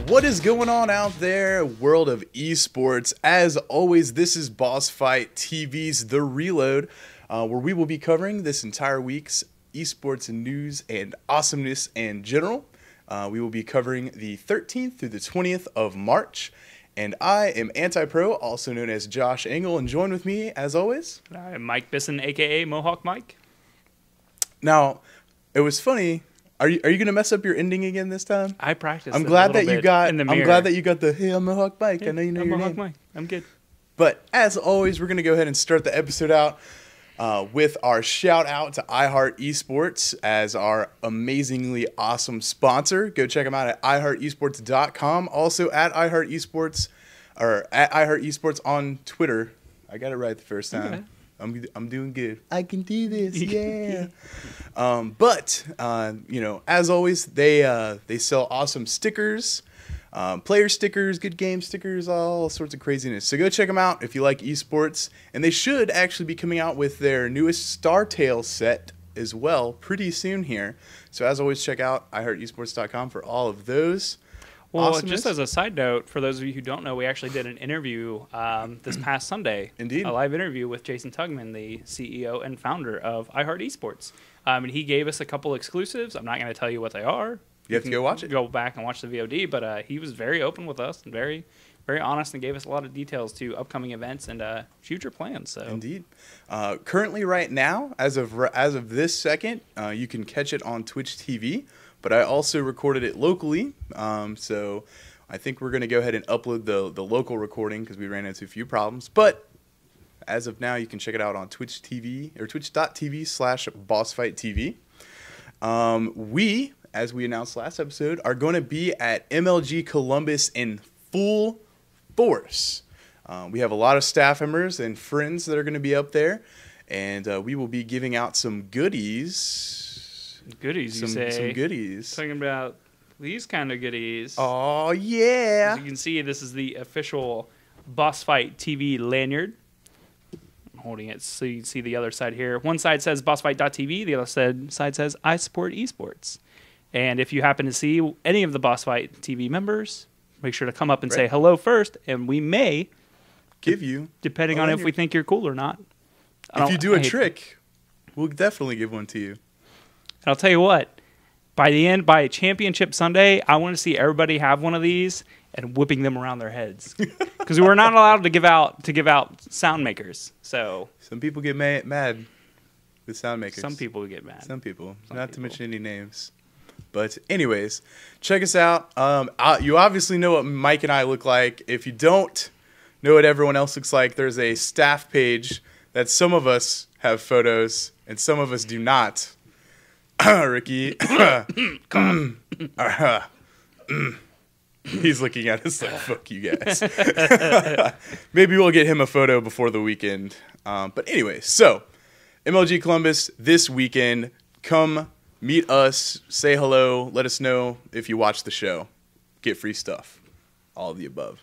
What is going on out there, world of esports? As always, this is BossFight TV's The Reload, where we will be covering this entire week's esports news and awesomeness in general. We will be covering the 13th through the 20th of March, and I am Anti-Pro, also known as Josh Engel, and join with me, as always, I'm Mike Bisson, aka Mohawk Mike. Now, it was funny. Are you gonna mess up your ending again this time? I practiced. I'm glad that you got. In the mirror. I'm glad that you got the "Hey, I'm Mohawk Mike." Yeah, I know you know I'm your Mohawk name. Mike. I'm good. But as always, we're gonna go ahead and start the episode out with our shout out to iHeart Esports as our amazingly awesome sponsor. Go check them out at iHeartEsports.com. Also at iHeart Esports or at iHeart Esports on Twitter. I got it right the first time. Okay. I'm doing good. I can do this, yeah. But you know, as always, they sell awesome stickers, player stickers, good game stickers, all sorts of craziness. So go check them out if you like esports. And they should actually be coming out with their newest Star Tale set as well pretty soon here. So as always, check out iHeartEsports.com for all of those. Well, Awesomeness. just as a side note, for those of you who don't know, we actually did an interview this past Sunday. Indeed. A live interview with Jason Tugman, the CEO and founder of iHeart Esports. And he gave us a couple exclusives. I'm not going to tell you what they are. You have to go watch it. Go back and watch the VOD. But he was very open with us and very, very honest and gave us a lot of details to upcoming events and future plans. So Indeed. Currently, right now, as of this second, you can catch it on Twitch TV. But I also recorded it locally, so I think we're going to go ahead and upload the local recording because we ran into a few problems. But as of now, you can check it out on Twitch TV or twitch.tv/BossFightTV. We, as we announced last episode, are going to be at MLG Columbus in full force. We have a lot of staff members and friends that are going to be up there, and we will be giving out some goodies. Goodies, you say? Some goodies. Talking about these kind of goodies. Oh, yeah. As you can see, this is the official BossFight TV lanyard. I'm holding it so you can see the other side here. One side says BossFight.tv. The other side says I support esports. And if you happen to see any of the BossFight TV members, make sure to come up and say hello first, and we may give you, depending on if we think you're cool or not. If you do a trick, we'll definitely give one to you. And I'll tell you what, by Championship Sunday, I want to see everybody have one of these and whipping them around their heads, because we're not allowed to give out sound makers. So some people get mad with sound makers. Some people get mad. Some people, not to mention any names. But anyways, check us out. You obviously know what Mike and I look like. If you don't know what everyone else looks like, there's a staff page that some of us have photos and some of us do not. Ricky, he's looking at us like, fuck you guys. Maybe we'll get him a photo before the weekend. But anyway, so MLG Columbus this weekend. Come meet us, say hello, let us know if you watch the show. Get free stuff. All of the above.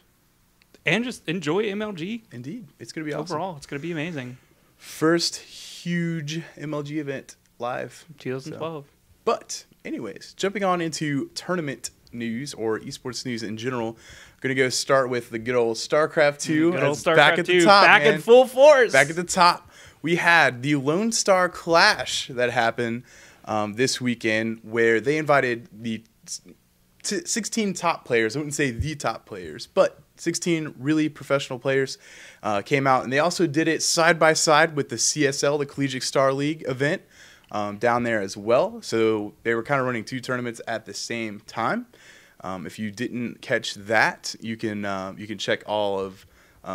And just enjoy MLG. Indeed. It's going to be awesome. Overall, it's going to be amazing. First huge MLG event. Live 2012. So. But anyways, jumping on into tournament news or esports news in general, I'm gonna go start with the good old StarCraft 2. Good old StarCraft back at 2, the top, back man. in full force. Back at the top, we had the Lonestar Clash that happened this weekend, where they invited the 16 top players. I wouldn't say the top players, but 16 really professional players came out, and they also did it side by side with the CSL, the Collegiate Star League event. Down there as well, so they were kind of running two tournaments at the same time. If you didn't catch that, you can check all of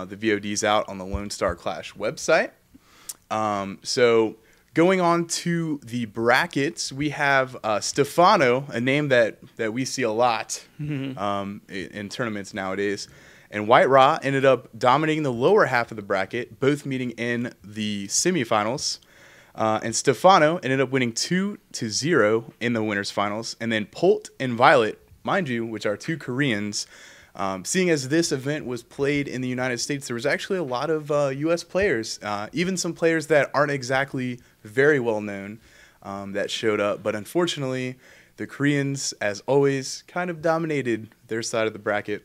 the VODs out on the Lonestar Clash website. So going on to the brackets, we have Stefano, a name that we see a lot in tournaments nowadays. And White Raw ended up dominating the lower half of the bracket, both meeting in the semifinals. And Stefano ended up winning 2-0 in the winners finals. And then Polt and Violet, mind you, which are two Koreans, seeing as this event was played in the United States, there was actually a lot of U.S. players, even some players that aren't exactly very well known that showed up. But unfortunately, the Koreans, as always, kind of dominated their side of the bracket.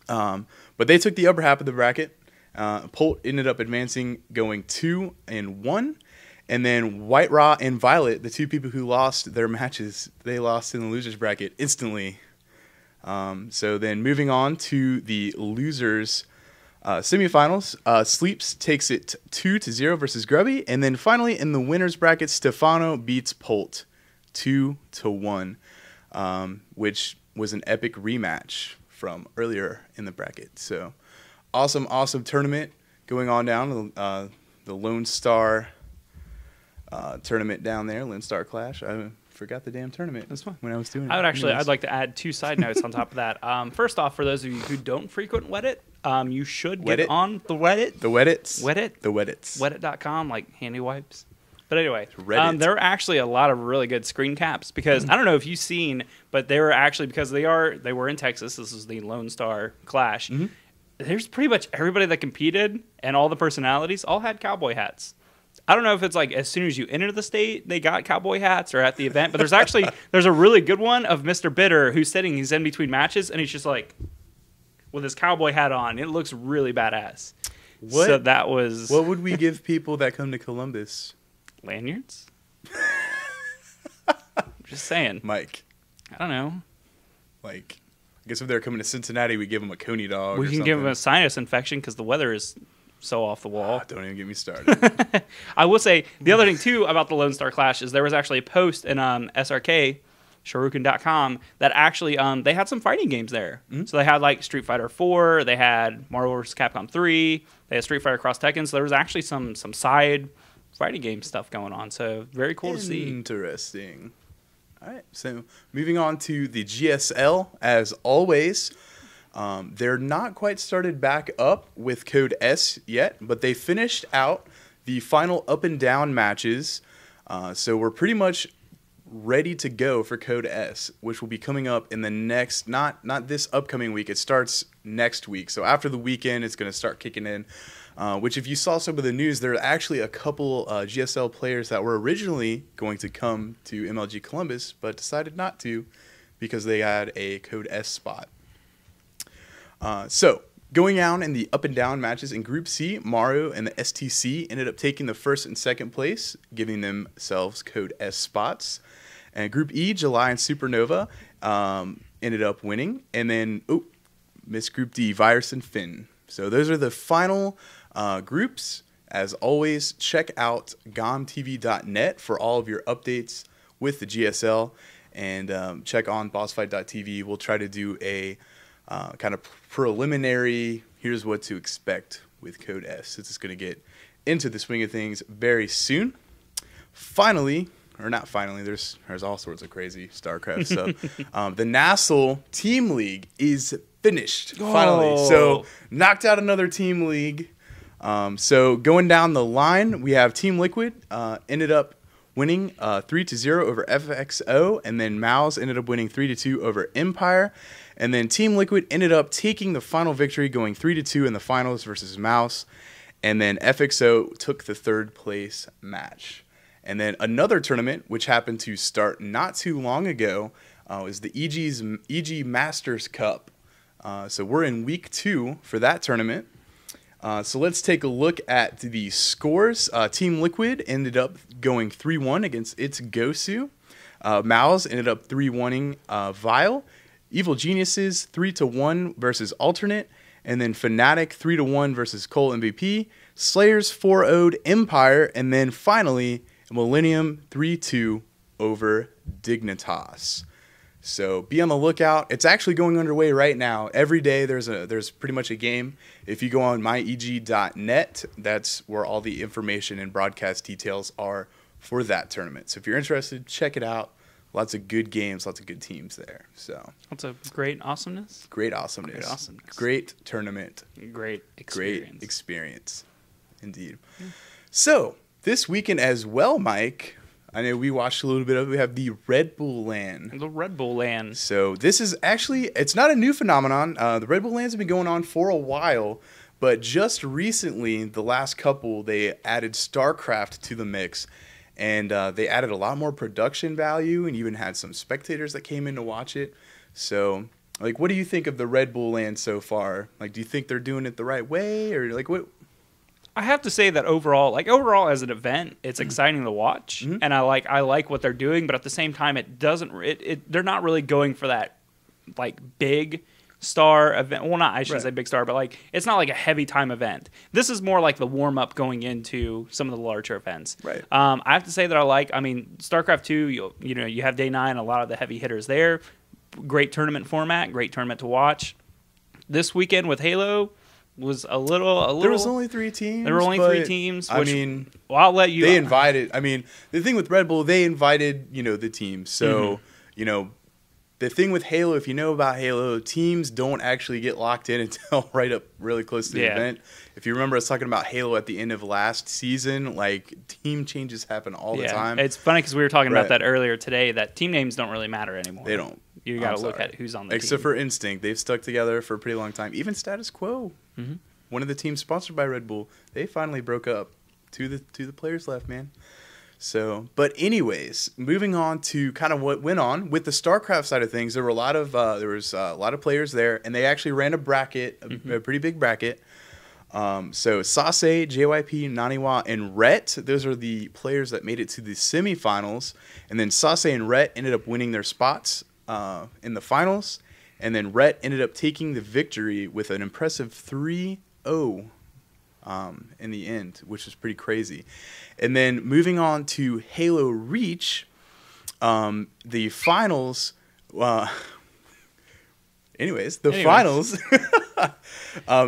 But they took the upper half of the bracket. Polt ended up advancing, going 2-1. And then White Raw and Violet, the two people who lost their matches, they lost in the losers bracket instantly. So then moving on to the losers semifinals, Sleeps takes it 2-0 versus Grubby. And then finally in the winners bracket, Stefano beats Polt 2-1, which was an epic rematch from earlier in the bracket. So awesome tournament going on down the Lone Star tournament down there, Lonestar Clash. I forgot the damn tournament. That's fine. When I was doing it. I'd like to add 2 side notes on top of that. First off, for those of you who don't frequent Reddit, you should get on the Reddit. The Reddits. Reddit. The Reddits. Reddit.com, like handy wipes. But anyway, Reddit. there are actually a lot of really good screen caps because I don't know if you've seen, but they were actually, because they were in Texas. This is the Lone Star Clash. Mm-hmm. There's pretty much everybody that competed and all the personalities all had cowboy hats. I don't know if it's like as soon as you enter the state, they got cowboy hats or at the event, but there's a really good one of Mr. Bitter who's he's in between matches and he's just like with his cowboy hat on. It looks really badass. So that was... What would we give people that come to Columbus? Lanyards? Just saying. Mike. I don't know. Like, I guess if they're coming to Cincinnati, we give them a coney dog. We can give them a sinus infection because the weather is so off the wall. Don't even get me started. I will say the other thing too about the Lone Star Clash is there was actually a post in SRK, Shoryuken.com, that actually they had some fighting games there. Mm-hmm. So they had like Street Fighter 4, they had Marvel vs. Capcom 3, they had Street Fighter Cross Tekken. So there was actually some side fighting game stuff going on. So very cool to see. Interesting. All right, so moving on to the GSL, as always. They're not quite started back up with Code S yet, but they finished out the final up and down matches. So we're pretty much ready to go for Code S, which will be coming up in the next, not this upcoming week. It starts next week. So after the weekend, it's going to start kicking in. Which, if you saw some of the news, there are actually a couple GSL players that were originally going to come to MLG Columbus, but decided not to because they had a Code S spot. So, going down in the up and down matches in Group C, Mario and the STC ended up taking the first and second place, giving themselves Code S spots. And Group E, July and Supernova ended up winning. And then, missed Group D, Virus and Finn. So those are the final groups. As always, check out gomtv.net for all of your updates with the GSL. And check on BossFight.tv. We'll try to do a kind of preliminary, here's what to expect with Code S. It's just going to get into the swing of things very soon. Finally, or not finally, there's all sorts of crazy StarCraft stuff. The NASTL Team League is finished, finally. So, knocked out another Team League. So, going down the line, we have Team Liquid ended up winning 3-0 over FXO, and then Mouse ended up winning 3-2 over Empire. And then Team Liquid ended up taking the final victory, going 3-2 in the finals versus Mouse. And then FXO took the third place match. And then another tournament, which happened to start not too long ago, is the EG Masters Cup. So we're in week 2 for that tournament. So let's take a look at the scores. Team Liquid ended up going 3-1 against its Gosu. Mouse ended up 3-1ing Vile. Evil Geniuses 3-1 versus Alternate, and then Fnatic 3-1 versus Cole MVP. Slayers 4-0'd Empire, and then finally Millennium 3-2 over Dignitas. So be on the lookout. It's actually going underway right now. Every day there's pretty much a game. If you go on myeg.net, that's where all the information and broadcast details are for that tournament. So if you're interested, check it out. Lots of good games, lots of good teams there. So lots of great awesomeness. Great awesomeness. Great tournament. Great experience. Great experience. Indeed. Yeah. So this weekend as well, Mike, I know we watched a little bit of it. We have the Redbull Lan. The Redbull Lan. So this is actually, it's not a new phenomenon. The Redbull Lans have been going on for a while, but just recently, the last couple, they added StarCraft to the mix. and they added a lot more production value and even had some spectators that came in to watch it. So, like, what do you think of the Redbull Lan so far? Like, do you think they're doing it the right way, or like what? I have to say that overall as an event, it's exciting to watch, and I like what they're doing. But at the same time, they're not really going for that like big star event. Well, not I shouldn't say big star, but like it's not like a heavy time event. This is more like the warm up going into some of the larger events. Right. I have to say that I mean, StarCraft 2. You have day 9, a lot of the heavy hitters there. Great tournament format, great tournament to watch. This weekend with Halo was a little. There was only 3 teams. There were only 3 teams. Which, I mean, I'll let you. They invited. I mean, the thing with Red Bull, they invited the teams. So the thing with Halo, if you know about Halo, teams don't actually get locked in until right up really close to the event. If you remember us talking about Halo at the end of last season, like team changes happen all the time. It's funny because we were talking about that earlier today. That team names don't really matter anymore. They don't. You got to look at who's on the team. Except for Instinct, they've stuck together for a pretty long time. Even Status Quo, one of the teams sponsored by Red Bull, they finally broke up. Two the players left, man. So, but anyways, moving on to kind of what went on with the StarCraft side of things. There were a lot of players there, and they actually ran a bracket, a pretty big bracket. So Sase, JYP, Naniwa, and Rhett, those are the players that made it to the semifinals. And then Sase and Rhett ended up winning their spots in the finals. And then Rhett ended up taking the victory with an impressive 3-0 in the end, which was pretty crazy. And then moving on to Halo Reach, the finals. Finals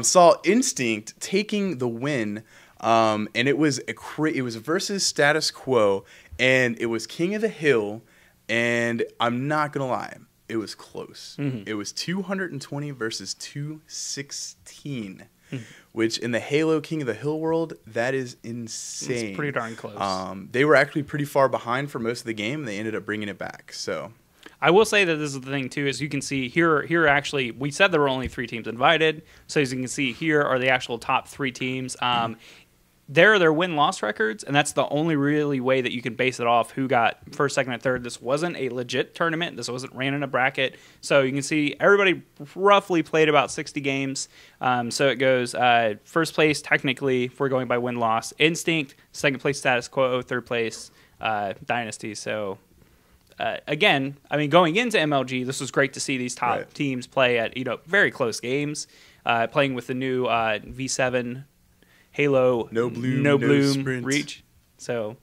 saw Instinct taking the win, and it was versus Status Quo, and it was King of the Hill, and I'm not gonna lie, it was close. It was 220 versus 216. Which in the Halo King of the Hill world, that is insane. It's pretty darn close. They were actually pretty far behind for most of the game. And they ended up bringing it back. So I will say that this is the thing too, is you can see here actually we said there were only 3 teams invited. So as you can see here are the actual top 3 teams. There are their win-loss records, and that's the only really way that you can base it off who got first, second, and third. This wasn't a legit tournament. This wasn't ran in a bracket. So you can see everybody roughly played about 60 games. So it goes first place, technically, if we're going by win-loss, Instinct, second place, Status Quo, third place, Dynasty. So again, I mean, going into MLG, this was great to see these top teams play at very close games, playing with the new V7 Halo, no bloom Reach. So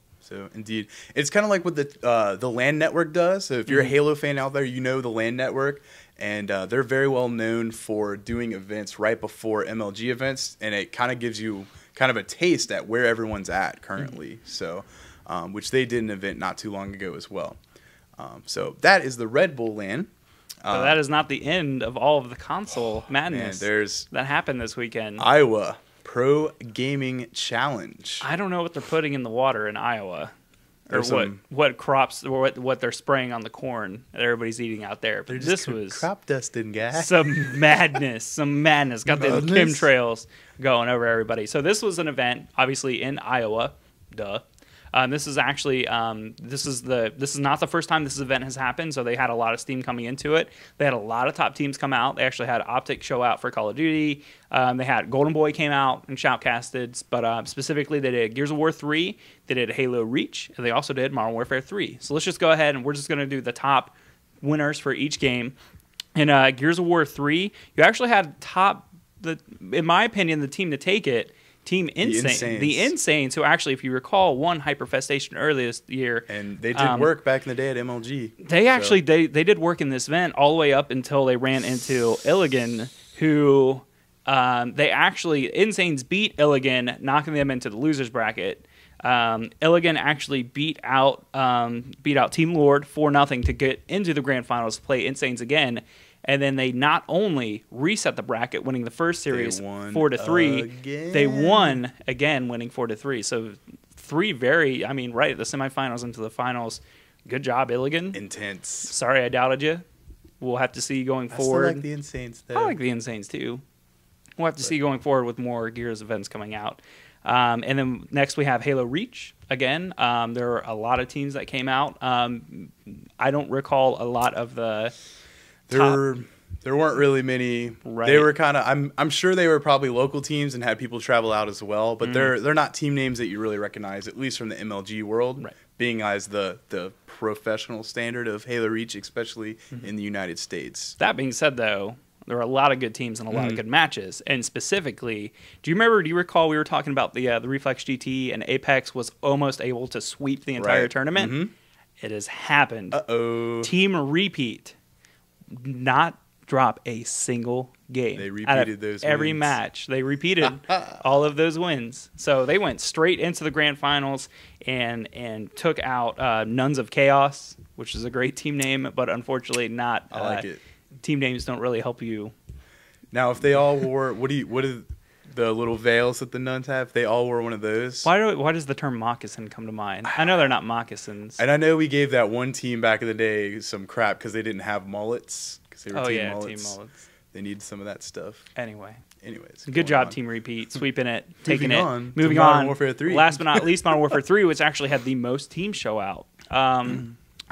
indeed, it's kind of like what the LAN network does. So if you're a Halo fan out there, you know the LAN network, and they're very well known for doing events right before MLG events, and it kind of gives you kind of a taste at where everyone's at currently. So, which they did an event not too long ago as well. So that is the Redbull Lan. But that is not the end of all of the console madness that happened this weekend. Iowa Pro Gaming Challenge. I don't know what they're putting in the water in Iowa, or what crops, or what they're spraying on the corn that everybody's eating out there. But this was crop dusting, guy. Some madness. Got the chemtrails going over everybody. So this was an event, obviously in Iowa. Duh. This is actually this is not the first time this event has happened. So they had a lot of steam coming into it. They had a lot of top teams come out. They actually had Optic show out for Call of Duty. They had Golden Boy came out and shoutcasted, but specifically they did Gears of War 3. They did Halo Reach, and they also did Modern Warfare 3. So let's just go ahead and we're just going to do the top winners for each game. In Gears of War 3, you actually had in my opinion, the team to take it. Team Insane. The Insanes, who actually, if you recall, won Hyperfestation earlier this year. And they did work back in the day at MLG. They did work in this event all the way up until they ran into Illigan, who Insanes beat Illigan, knocking them into the losers bracket. Illigan actually beat out Team Lord 4-0 to get into the grand finals to play Insanes again. And then they not only reset the bracket, winning the first series 4-3, they won again, winning 4-3. So right at the semifinals into the finals. Good job, Illigan. Intense. Sorry I doubted you. We'll have to see going forward. I still like the Insanes, though. I like the Insanes, too. We'll have to see going forward with more Gears events coming out. And then next we have Halo Reach. Again, there were a lot of teams that came out. I don't recall a lot of the There weren't really many. Right. They were kind of. I'm sure they were probably local teams and had people travel out as well. But they're not team names that you really recognize, at least from the MLG world, right. being as the professional standard of Halo Reach, especially in the United States. That being said, though, there were a lot of good teams and a lot of good matches. And specifically, do you recall we were talking about the Reflex GT and Apex was almost able to sweep the entire tournament? It has happened. Uh-oh. Team Repeat not drop a single game. They repeated those every wins. match. They repeated all of those wins. So they went straight into the grand finals and took out Nuns of Chaos, which is a great team name, but unfortunately not. I like it. Team names don't really help you. Now, if they all wore, what are the little veils that the nuns have? If they all wore one of those. Why does the term moccasin come to mind? I know they're not moccasins. And I know we gave that one team back in the day some crap because they didn't have mullets. Because they were team mullets. They need some of that stuff. Anyways. Good job, Team Repeat. Sweeping it, taking Moving it. on Moving to on. Modern Warfare 3. Last but not least, Modern Warfare 3, which actually had the most teams show out.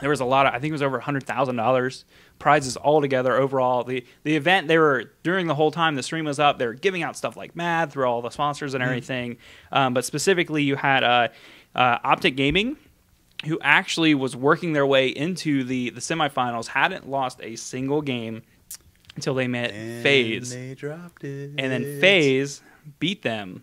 There was a lot of, I think it was over $100,000 prizes altogether overall. The event, they were, during the whole time the stream was up, they were giving out stuff like mad through all the sponsors and everything. But specifically, you had Optic Gaming, who actually was working their way into the semifinals, hadn't lost a single game until they met FaZe. They dropped it. And then FaZe beat them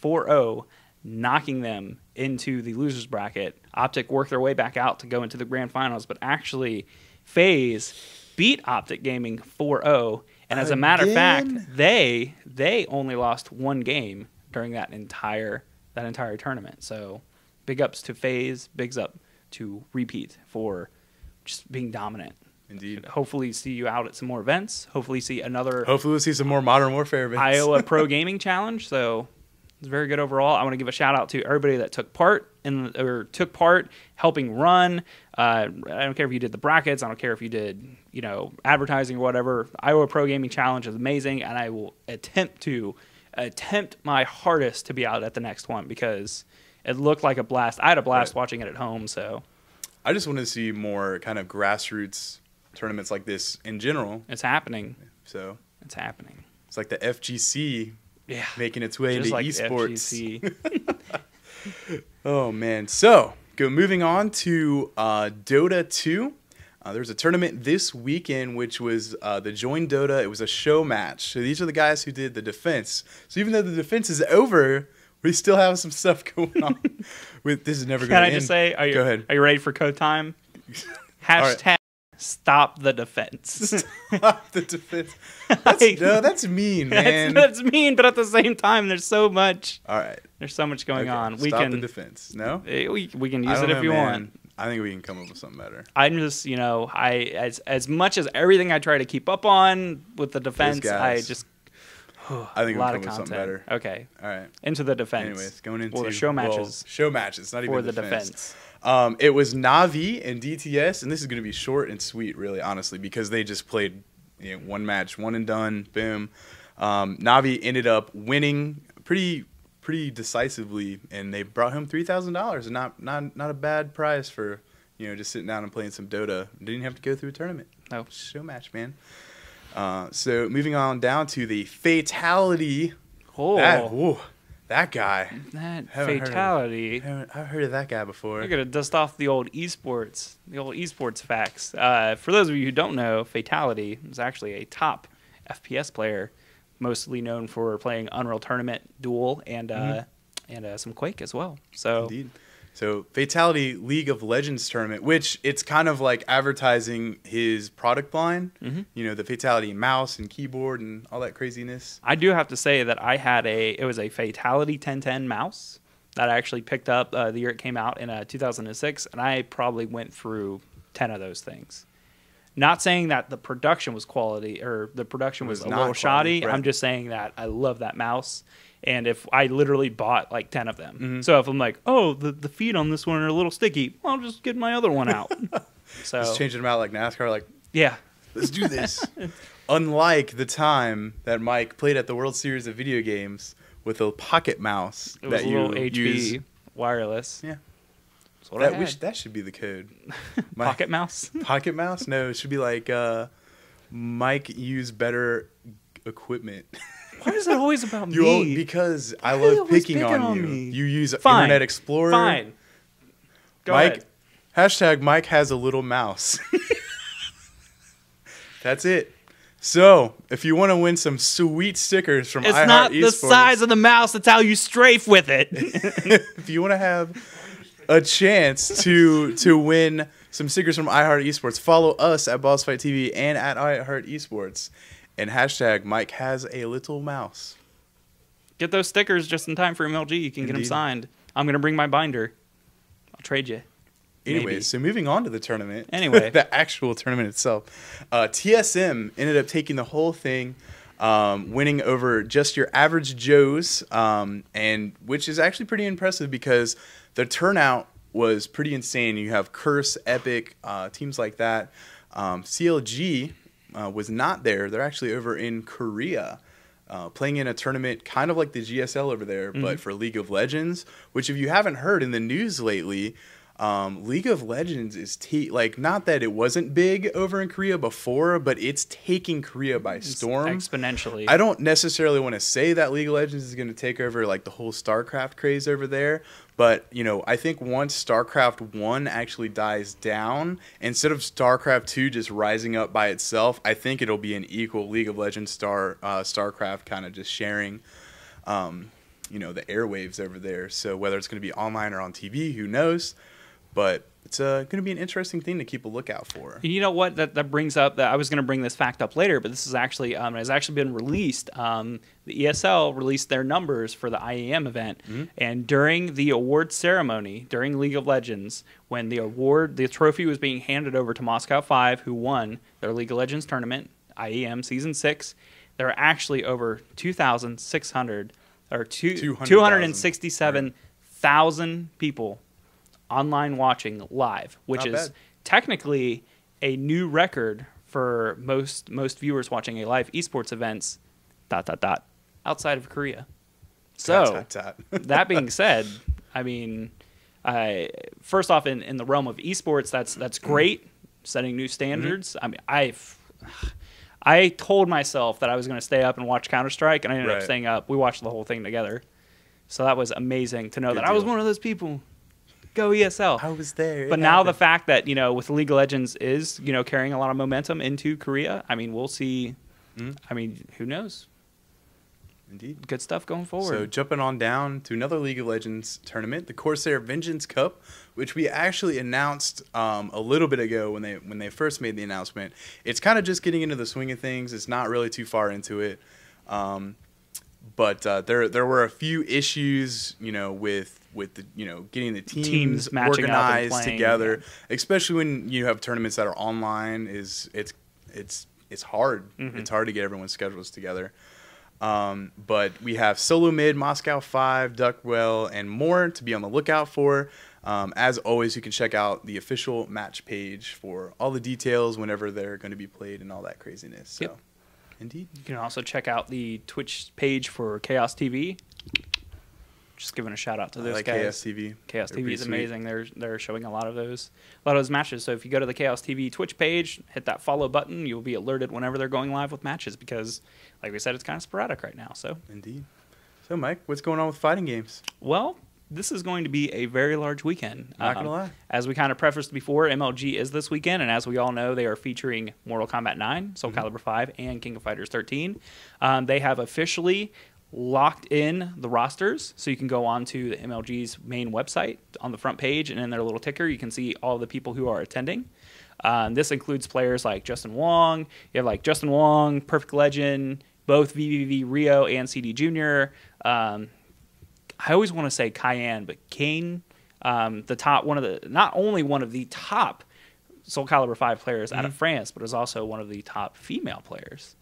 4-0, knocking them into the losers bracket. Optic worked their way back out to go into the grand finals, but actually FaZe beat Optic Gaming 4-0, and as a matter of fact, they only lost one game during that entire tournament. So big ups to FaZe, bigs up to Repeat for just being dominant. Indeed. Hopefully see you out at some more events. Hopefully we'll see some more Modern Warfare events. Iowa Pro Gaming Challenge. So it's very good overall. I want to give a shout out to everybody that took part helping run. I don't care if you did the brackets. I don't care if you did advertising or whatever. Iowa Pro Gaming Challenge is amazing, and I will attempt my hardest to be out at the next one because it looked like a blast. I had a blast watching it at home. So I just want to see more kind of grassroots tournaments like this in general. It's happening. So it's happening. It's like the FGC making its way just into like esports. Oh man. So moving on to Dota 2. There's a tournament this weekend which was the Join Dota. It was a show match. So these are the guys who did the defense. So even though the defense is over, we still have some stuff going on. This is never going to end. Can I just say, Go ahead. Are you ready for code time? Hashtag stop the defense. Stop the defense. That's mean, man. That's mean, but at the same time, there's so much. All right. There's so much going on. Stop the defense. No? We can use it if you want. I think we can come up with something better. I'm just, as much as everything I try to keep up on with the defense, I think we can come up with something better. Okay. All right. Into the defense. Anyways, going into the show matches. Show matches, not even for the defense. It was Na'Vi and DTS, and this is going to be short and sweet, really, honestly, because they just played one match, one and done, boom. Na'Vi ended up winning pretty decisively, and they brought home $3,000, and not a bad prize for just sitting down and playing some Dota. Didn't have to go through a tournament. No show match, man. So moving on down to the Fatality. That guy. That Fatality. I've heard of that guy before. You're going to dust off the old esports facts. For those of you who don't know, Fatality is actually a top FPS player, mostly known for playing Unreal Tournament, Duel, and some Quake as well. So, indeed. So Fatality League of Legends tournament, which it's kind of like advertising his product line, the Fatality mouse and keyboard and all that craziness. I do have to say that I had it was a Fatality 1010 mouse that I actually picked up the year it came out in 2006, and I probably went through 10 of those things. Not saying that the production was quality or the production was a little shoddy. Right. I'm just saying that I love that mouse. And if I literally bought like 10 of them. So if I'm like, oh, the feet on this one are a little sticky, I'll just get my other one out. So just changing them out like NASCAR, like, yeah, let's do this. Unlike the time that Mike played at the World Series of Video Games with a pocket mouse It was that a you little HB use. wireless. Yeah. That's what I had. That should be the code. Pocket mouse? Pocket mouse? No, it should be like Mike use better equipment. Why is it always about me? Because I Why are you love always picking on you. me? You use Fine. Internet Explorer. Fine. Go Mike, ahead. hashtag Mike has a little mouse. That's it. So, if you want to win some sweet stickers from It's iHeart not the Esports, size of the mouse, it's how you strafe with it. if you want to have a chance to win some stickers from iHeart Esports, follow us at BossFight TV and at iHeart Esports. And hashtag Mike has a little mouse. Get those stickers just in time for MLG. You can get them Indeed. signed. I'm going to bring my binder. I'll trade you. Anyways, Maybe. so moving on to the tournament. Anyway. The actual tournament itself. TSM ended up taking the whole thing, winning over just your average Joes, and which is actually pretty impressive because the turnout was pretty insane. You have Curse, Epic, teams like that. CLG was not there. They're actually over in Korea. Playing in a tournament kind of like the GSL over there, but for League of Legends, which if you haven't heard in the news lately, League of Legends is not that it wasn't big over in Korea before, but it's taking Korea by storm. Exponentially. I don't necessarily want to say that League of Legends is going to take over like the whole StarCraft craze over there, but I think once StarCraft 1 actually dies down, instead of StarCraft 2 just rising up by itself, I think it'll be an equal League of Legends StarCraft kind of just sharing the airwaves over there. So whether it's going to be online or on TV, who knows? But it's going to be an interesting thing to keep a lookout for. You know what? That brings up that I was going to bring this fact up later, but this is actually has actually been released. The ESL released their numbers for the IEM event, and during the award ceremony, during League of Legends, when the trophy was being handed over to Moscow 5, who won their League of Legends tournament, IEM Season 6, there are actually over 2,600 or 267,000 people online watching live, which Not is bad. technically a new record for most viewers watching a live esports events. ... outside of Korea. So that being said, I mean, first off, in the realm of esports, that's great, setting new standards. I mean, I told myself that I was going to stay up and watch Counter-Strike, and I ended up staying up. We watched the whole thing together, so that was amazing to know that I was one of those people. Go ESL. I was there. But now the fact that, with League of Legends is, carrying a lot of momentum into Korea, I mean, we'll see. I mean, who knows? Indeed. Good stuff going forward. So jumping on down to another League of Legends tournament, the Corsair Vengeance Cup, which we actually announced a little bit ago when they first made the announcement. It's kind of just getting into the swing of things. It's not really too far into it. But there were a few issues, with the, getting the teams matching up and organized playing, together, especially when you have tournaments that are online. It's hard. It's hard to get everyone's schedules together. But we have Solo Mid, Moscow 5, Duckwell, and more to be on the lookout for. As always, you can check out the official match page for all the details whenever they're going to be played and all that craziness. So, Indeed. You can also check out the Twitch page for Chaos TV. Just giving a shout out to those guys. Chaos TV. Chaos TV is amazing. They're showing a lot of those matches. So if you go to the Chaos TV Twitch page, hit that follow button, you'll be alerted whenever they're going live with matches because, like we said, it's kind of sporadic right now. So Indeed. So Mike, what's going on with fighting games? Well, this is going to be a very large weekend. Not gonna lie. As we kind of prefaced before, MLG is this weekend, and as we all know, they are featuring Mortal Kombat 9, Soul Calibur 5, and King of Fighters 13. They have officially locked in the rosters, so you can go on to the MLG's main website on the front page, and in their little ticker, you can see all the people who are attending. This includes players like Justin Wong. You have Justin Wong, Perfect Legend, both VVV Rio and CD Jr. I always want to say Cayenne, but Kane, not only one of the top Soul Calibur 5 players out of France, but is also one of the top female players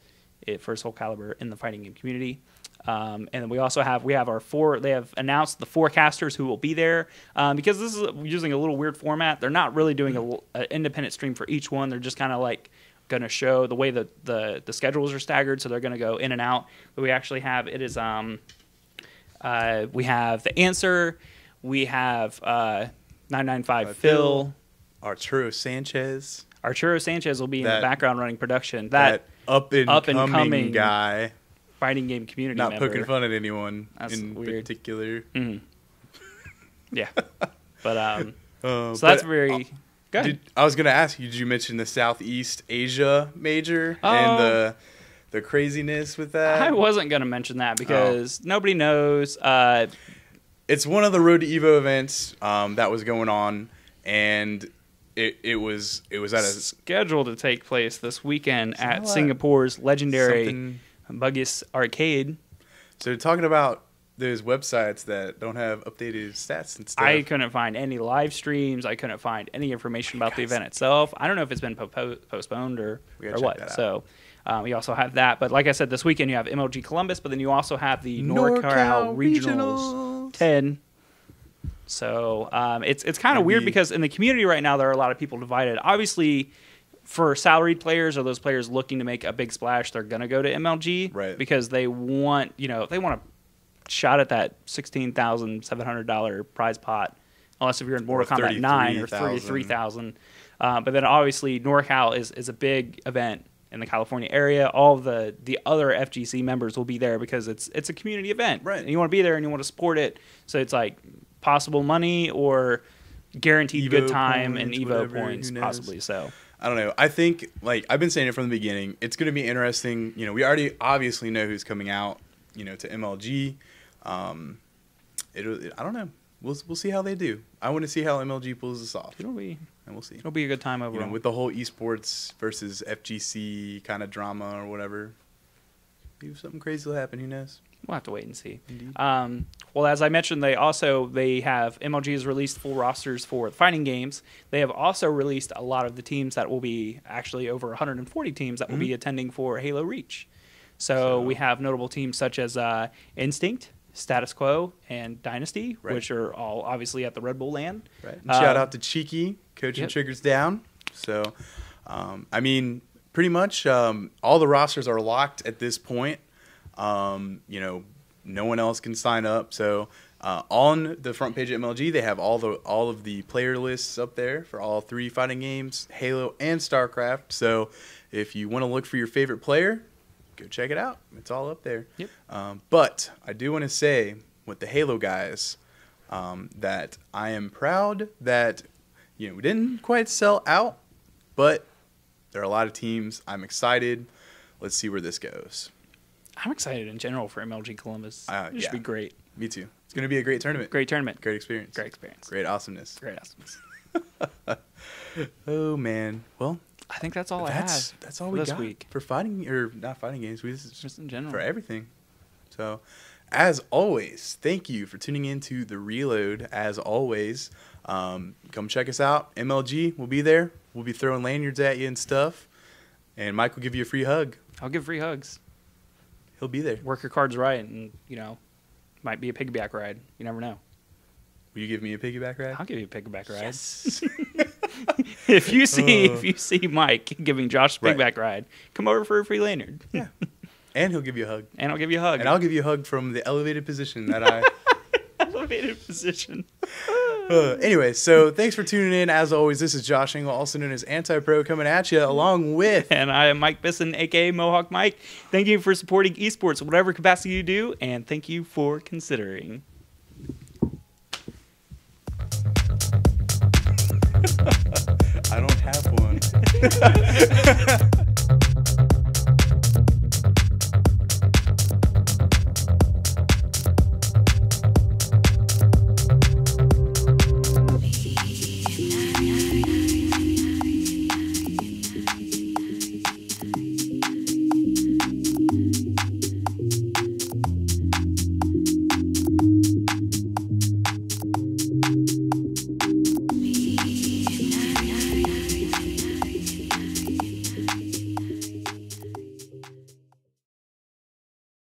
for Soul Calibur in the fighting game community. And then we also have they have announced the forecasters who will be there, because this is using a little weird format. They're not really doing an independent stream for each one. They're just kind of going to show the way that the schedules are staggered, so they're going to go in and out. But we actually have We have The Answer. We have 995 Phil. Arturo Sanchez. Arturo Sanchez will be in the background running production. That up and coming guy. Fighting game community Not member. poking fun at anyone That's in weird. particular. Mm-hmm. Yeah. But so that's very good. I was going to ask you, did you mention the Southeast Asia major and the craziness with that? I wasn't going to mention that because nobody knows. It's one of the Road to Evo events that was going on, and it was at a scheduled to take place this weekend at Singapore's legendary Buggiest Arcade. So talking about those websites that don't have updated stats and stuff. I couldn't find any live streams. I couldn't find any information about the event itself. I don't know if it's been postponed or what. So we also have that. But like I said, this weekend you have MLG Columbus, but then you also have the NorCal Regionals 10. So it's kind of weird because in the community right now there are a lot of people divided. Obviously, for salaried players or those players looking to make a big splash, they're going to go to MLG because they want a shot at that $16,700 prize pot. Unless if you're in Mortal Kombat 9 or 33,000. But then obviously NorCal is a big event in the California area. All of the other FGC members will be there because it's a community event. Right. And you want to be there and you want to support it. So it's like possible money or guaranteed good time and Evo points possibly. So I don't know. I think, like I've been saying it from the beginning, it's going to be interesting. You know, we already obviously know who's coming out, you know, to MLG. I don't know. We'll see how they do. I want to see how MLG pulls this off. And we'll see. It'll be a good time overall. You know, with the whole esports versus FGC kind of drama or whatever. Maybe something crazy will happen. Who knows? We'll have to wait and see. Indeed. Well, as I mentioned, they have MLG has released full rosters for the fighting games. They have also released a lot of the teams that will be actually over 140 teams that will be attending for Halo Reach. So we have notable teams such as Instinct, Status Quo, and Dynasty, which are all obviously at the Redbull Lan. Right. And shout out to Cheeky, coaching Triggers down. So, I mean, pretty much all the rosters are locked at this point. You know, no one else can sign up. So on the front page at MLG, they have all of the player lists up there for all 3 fighting games, Halo and StarCraft. So if you want to look for your favorite player, go check it out. It's all up there. Yep. But I do want to say with the Halo guys that I am proud that, you know, we didn't quite sell out, but there are a lot of teams. I'm excited. Let's see where this goes. I'm excited in general for MLG Columbus. It should be great. Me too. It's going to be a great tournament. Great tournament. Great experience. Great experience. Great awesomeness. Great awesomeness. Oh, man. Well, I think that's all I have. That's all we got week for fighting, or not fighting games. Just in general. For everything. So, as always, thank you for tuning in to The Reload. As always, come check us out. MLG, we'll be there. We'll be throwing lanyards at you and stuff. And Mike will give you a free hug. I'll give free hugs. He'll be there. Work your cards right, and, you know, might be a piggyback ride. You never know. Will you give me a piggyback ride? I'll give you a piggyback ride. Yes. If you see Mike giving Josh a piggyback ride, come over for a free lanyard. Yeah. And he'll give you a hug. And I'll give you a hug. And I'll give you a hug from the elevated position that I... Elevated position. Anyway, so thanks for tuning in. As always, this is Josh Engel, also known as Anti-Pro, coming at you along with... And I am Mike Bisson, a.k.a. Mohawk Mike. Thank you for supporting esports, whatever capacity you do, and thank you for considering. I don't have one.